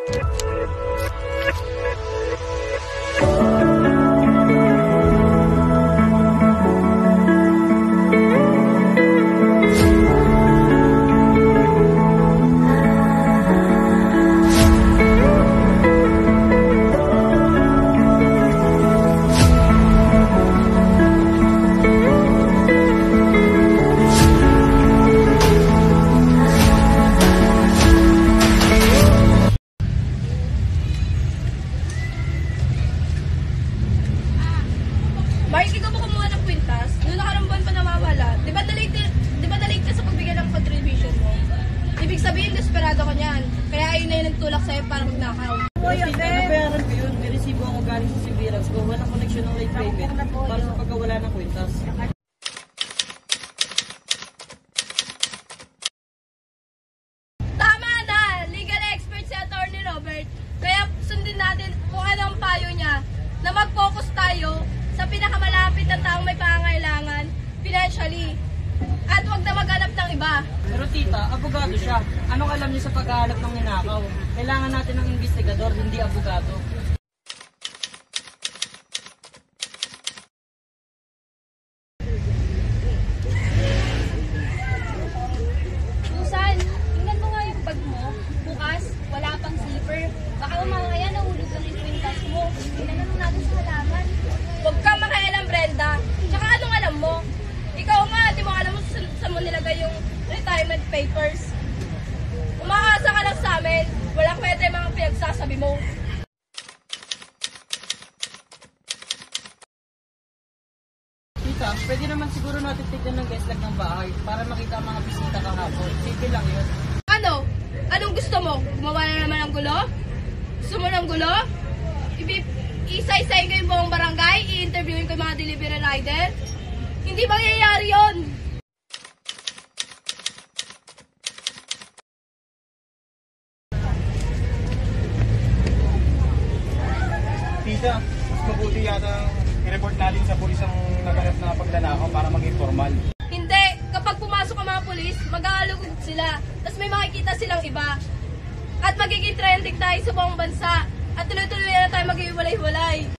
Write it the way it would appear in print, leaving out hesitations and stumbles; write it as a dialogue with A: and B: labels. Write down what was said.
A: Mark, ikaw ba kumuha ng kwintas? Noong nakarang buwan pa nawawala. Di ba na-late ka sa pagbigay ng contribution mo? Ibig sabihin, desperado ko niyan. Kaya ayun na yung nagtulak sa'yo para magnakaw.
B: Nabayaran ko yun. May resibo ako galing sa Sibiras ko. Walang connection ng late payment para sa pagkawala ng kwintas.
A: Tama na! Legal expert si Atty. Robert. Kaya sundin natin kung ano ang payo niya na mag-focus tayo sa pinakamalapit na taong may pangangailangan financially. At huwag na maghanap ng iba.
B: Pero tita, abogado siya. Anong alam niya sa paghahanap ng ninakaw? Kailangan natin ng investigador, hindi abogado.
C: Susan, tingnan mo nga yung bag mo. Bukas, wala pang zipper. Baka mamaya nahulog na rin yung kwintas mo. Tingnan natin sa halaman.
A: Huwag kang makialam, Brenda. Tsaka anong alam mo? Ikaw nga, di mo alam mo saan mo nilagay yung retirement papers. Umaasa ka lang sa amin. Walang kwenta yung mga pinagsasabi mo.
B: Tita, pwede naman siguro natin tignan ng guest log ng bahay para makita ang mga bisita kahapon. Simple lang yun.
A: Ano? Anong gusto mo? Gumawa na naman ng gulo? Gusto mo ng gulo? Isa-isayin ko yung buong barangay? I-interviewin ko yung mga delivery rider? Hindi mangyayari yun!
D: Tita, mas mabuti yata i-report natin sa pulis ang naganap na pagnanakaw para maging formal.
A: Hindi! Kapag pumasok ang mga pulis, mag-aalugod sila. Tapos may makikita silang iba. At magiging trending tayo sa buong bansa. At tuloy-tuloy na tayo mag-iwalay-walay.